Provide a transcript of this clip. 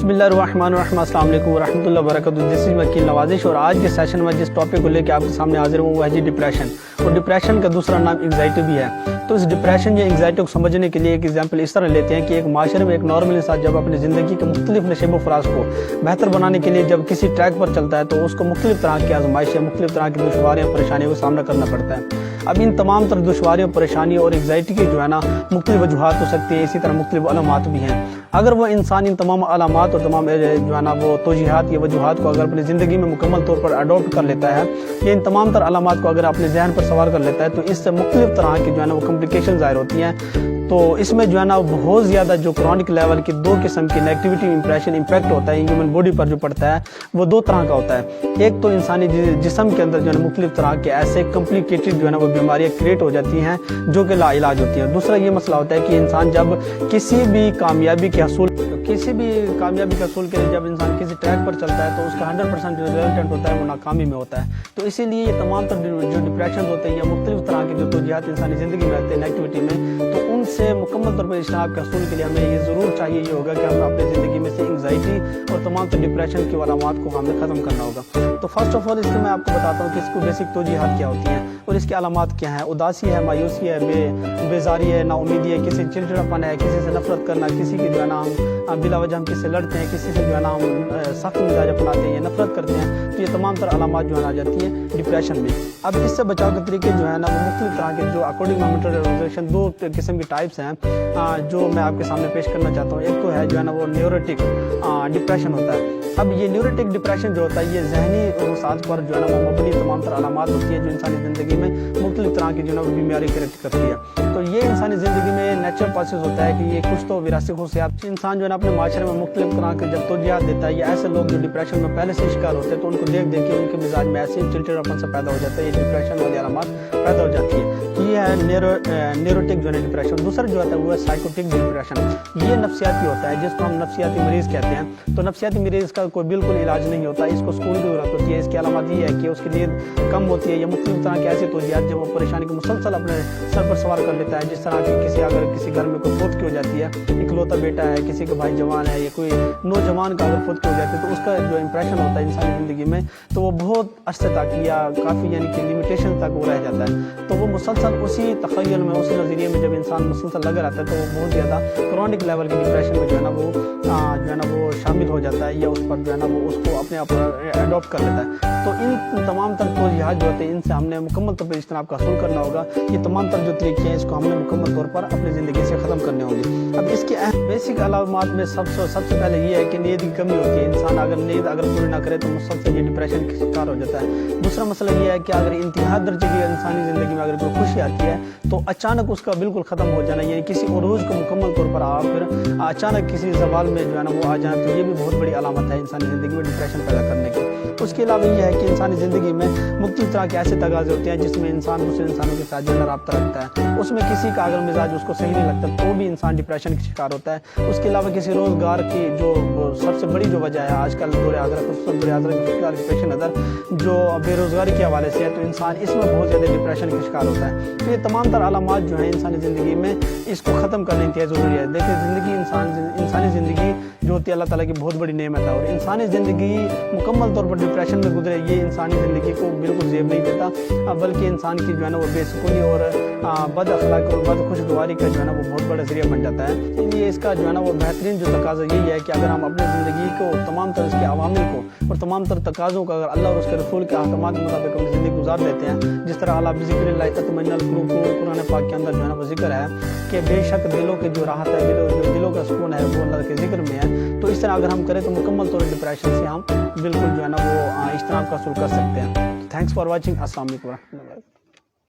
बिस्मिल्लाहिर्रहमानिर्रहीम, अस्सलाम वालेकुम वरहमतुल्लाहि वबरकातुहू। दिस इज वकील नवाजिश और आज के सेशन में जिस टॉपिक को लेकर आपके सामने हाजिर हूँ वो है जी डिप्रेशन। और डिप्रेशन का दूसरा नाम एंग्जाइटी भी है। तो इस डिप्रेशन या एंग्जाइटी को समझने के लिए एक एग्जांपल इस तरह लेते हैं कि एक माशरे में एक नॉर्मल इंसान जब अपनी ज़िंदगी के मुख्तलिफ नशेब फराज को बेहतर बनाने के लिए जब किसी ट्रैक पर चलता है तो उसको मुख्तलिफ तरह की आजमाइशें, मुख्तलिफ तरह की दुश्वारियाँ, परेशानियों का सामना करना पड़ता है। अब इन तमाम तरह दुश्वारियों, परेशानियों और एंग्जाइटी की जो है ना मुख्तलिफ वजूहात हो सकती है, इसी तरह मुख्तलिफ अलामात भी हैं। अगर वो इंसान इन तमाम अलामात और तमाम जो है ना वो तोजीहात या वजूहात को अगर अपनी ज़िंदगी में मुकम्मल तौर पर अडॉप्ट कर लेता है या इन तमाम तरह अलामात को अगर अपने जहन पर सवार कर लेता है तो इससे मुख्तलिफ तरह की जो है ना वो कॉम्प्लिकेशन ज़ाहिर होती हैं। तो इसमें जो है ना बहुत ज़्यादा जो क्रॉनिक लेवल की दो किस्म की नेगेटिविटी इंप्रेशन इम्पैक्ट होता है ह्यूमन बॉडी पर जो पड़ता है वो दो तरह का होता है। एक तो इंसानी जिस्म के अंदर जो है ना मुख्तलिफ तरह के ऐसे कॉम्प्लिकेटेड जो है ना वो बीमारियाँ क्रिएट हो जाती हैं जो कि लाइलाज होती हैं। दूसरा ये मसला होता है कि इंसान जब किसी भी कामयाबी के हसूल के लिए जब इंसान किसी ट्रैक पर चलता है तो उसका 100% जो रिजल्टेंट होता है वो नाकामी में होता है। तो इसीलिए ये तमाम तरह जो डिप्रेशन होते हैं या मुख्तलिफ तरह के जो तोजीहात इंसानी ज़िंदगी में रहते हैं नेगेटिविटी में, तो उनसे मुकम्मल तौर पर इज्तिनाब के हसूल के लिए हमें ये ज़रूर चाहिए ये होगा कि हम अपनी ज़िंदगी में से एंग्जाइटी और तमाम तरह डिप्रेशन की अलामात को हमें ख़त्म करना होगा। तो फर्स्ट ऑफ ऑल इसमें मैं आपको बताता हूँ कि इसको बेसिक तोजीहात क्या होती हैं और इसकी अलामात क्या हैं। उदासी है, मायूसी है, बेजारी है, नाउमीदी है, किसी चिड़चिड़ापन है, किसी से नफरत करना, किसी की जो है ना हम बिला वजह हम किसी से लड़ते हैं, किसी से जो है ना हम सख्त मिजाज अपनाते हैं या नफरत करते हैं, तो ये तमाम तरह अलामात जो है ना आ जाती हैं डिप्रेशन में। अब इससे बचाव के तरीके जो है ना वो मुख्तलिफ तरह के जो अकॉर्डिंग मेंटल ऑर्गेनाइजेशन दो किस्म की टाइप्स हैं जो मैं आपके सामने पेश करना चाहता हूँ। एक तो है जो है ना वो न्यूरोटिक डिप्रेशन होता है। अब ये न्यूरोटिक डिप्रेशन जो होता है ये जहनी वसात पर जो है ना वो मबनी तमाम तरह अलामात होती है जो इंसानी ज़िंदगी में मुख्तलिफ तरह की जो है ना बीमारी क्रिएट करती है। तो ये इंसानी ज़िंदगी में नेचुरल प्रोसेस होता है कि ये कुछ तो विरासत खुसूसियात इंसान जो है ना अपने माशरे में मुख्तलिफ तरह के जब तोजीहात देता है या ऐसे लोग जो डिप्रेशन में पहले से शिकार होते हैं तो उनको देख देख के उनके मिजाज में ऐसे चिड़चिड़ापन से पैदा हो जाता है, ये डिप्रेशन वाली अलामात पैदा हो जाती है। ये है न्यूरोटिक जो है डिप्रेशन। दूसरा जो होता है वो है साइकोटिक डिप्रेशन। ये नफ्सियाती होता है जिसको हम नफ्सियाती मरीज़ कहते हैं। तो नफ्सियाती मरीज़ का कोई बिल्कुल इलाज नहीं होता, इसको स्कूल की ज़रूरत होती है। इसकी अलामत ये है कि उसकी नींद कम होती है या मुख्तलिफ तरह के ऐसी तोजीहात जब वो परेशानी को मुसलसल अपने सर पर सवार कर लेता है। जिस तरह की किसी घर में कोई फौत की हो जाती है, इकलौता बेटा है, किसी का भाई जवान है या कोई नौजवान का अगर फौत की हो जाती है तो उसका जो इम्प्रेशन होता है इंसानी ज़िंदगी में तो वो बहुत अरसे तक या काफ़ी यानी कि लिमिटेशन तक वो रह जाता है। तो वो मुसलसल उसी तख़य्युल में, उसी नज़रिए में जब इंसान मुसलसल लगा रहता है तो वो बहुत ज़्यादा क्रॉनिक लेवल के डिप्रेशन में जो है ना वो शामिल हो जाता है या उस पर जो है ना वो उसको अपने आप अडॉप्ट कर लेता है। तो इन तमाम तरह तोजीहात जो होते हैं इनसे हमने मुकम्मल तौर पर इज्तिनाब का हसूल करना होगा। ये तमाम तरह जो तरीके हैं इसको हमने मुकम्मल तौर पर अपनी ज़िंदगी से ख़त्म करने होंगे। अब इसके बेसिक अलामात में सबसे पहले ये है कि नींद की कमी होती है। इंसान अगर नींद पूरी ना करे तो मुसलसल ये डिप्रेशन का शिकार हो जाता है। दूसरा मसला ये है कि अगर इंतहा दर्जे की इंसानी ज़िंदगी में अगर कोई खुशी आती है तो अचानक उसका बिल्कुल ख़त्म हो जाना, यानी किसी उरूज को मुकम्मल तौर पर आप फिर अचानक किसी जवाल में जो है ना वो आ जाए, तो ये भी बहुत बड़ी अलामत है इंसानी ज़िंदगी में डिप्रेशन पैदा करने की। उसके अलावा ये है कि इंसानी ज़िंदगी में मुख्तलिफ तरह के ऐसे तगाज़े होते हैं जिसमें इंसान दूसरे इंसानों के साथ जो है रब्ता रखता है, उसमें किसी का अगर मिजाज उसको सही नहीं लगता तो भी इंसान डिप्रेशन का शिकार होता है। उसके अलावा किसी रोज़गार की जो सबसे बड़ी जो वजह है आजकल डिप्रेशन अदर जो बेरोज़गारी के हवाले से है तो इंसान इसमें बहुत ज़्यादा डिप्रेशन का शिकार होता है। तो ये तमाम तरह अलामात जो है इंसानी ज़िंदगी में इसको ख़त्म करना इंतहाई ज़रूरी है। देखिए इंसानी ज़िंदगी जो होती है अल्लाह ताला की बहुत बड़ी नेमत है और इंसानी ज़िंदगी मुकम्मल तौर पर डिप्रेशन में गुजरे ये इंसानी ज़िंदगी को बिल्कुल ज़ेब नहीं देता, बल्कि इंसान की जो है ना वो बेसुकूनी और बद अखलाक और बद खुशगवारी का जो है ना वो बहुत बड़ा ज़रिया बन जाता है। इसलिए इसका जो है ना वो बेहतरीन जो तकाज़ा यही है कि अगर हम अपनी ज़िंदगी को तमाम तरह के अवामिल को और तमाम तरह तकाज़ों का अगर अल्लाह और उसके रसूल के अहकामात के मुताबिक अपनी ज़िंदगी गुजार लेते हैं, जिस तरह अल्लाह बिज़िक्रिल्लाह तत्मइन्नुल क़ुलूब कुरान पाक के अंदर जो है ना वो जिक्र है कि बेशक दिलों के जो राहत है, जो दिलों का सुकून है वो अल्लाह के जिक्र में है। तो इस तरह अगर हम करें तो मुकम्मल तौर पर डिप्रेशन से हम बिल्कुल जो है ना वो इज्तिनाब का हसूल कर सकते हैं। Thanks for watching. अस्सलाम वालेकुम।